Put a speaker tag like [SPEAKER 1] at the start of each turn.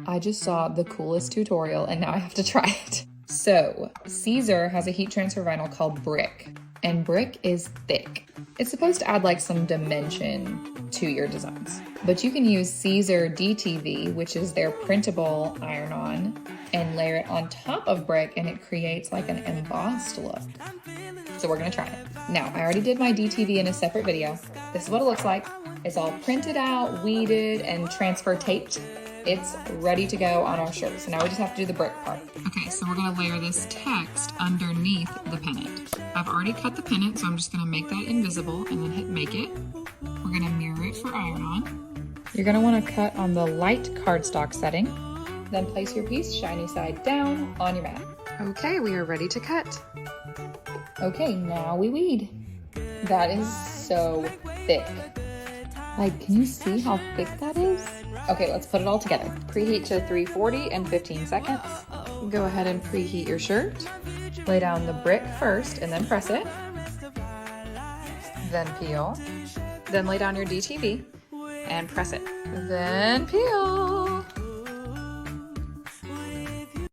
[SPEAKER 1] I just saw the coolest tutorial and now I have to try it. So, Caesar has a heat transfer vinyl called Brick, and Brick is thick. It's supposed to add like some dimension to your designs. But you can use Caesar DTV, which is their printable iron-on, and layer it on top of Brick and it creates like an embossed look. So we're gonna try it. Now, I already did my DTV in a separate video. This is what it looks like. It's all printed out, weeded, and transfer taped. It's ready to go on our shirt. So now we just have to do the brick part. Okay, so we're gonna layer this text underneath the pennant. I've already cut the pennant, so I'm just gonna make that invisible and then hit make it. We're gonna mirror it for iron-on. You're gonna wanna cut on the light cardstock setting. Then place your piece shiny side down on your mat. Okay, we are ready to cut. Okay, now we weed. That is so thick. Like, can you see how thick that is? Okay, let's put it all together. Preheat to 340 and 15 seconds. Go ahead and preheat your shirt. Lay down the brick first and then press it. Then peel. Then lay down your DTV and press it. Then peel.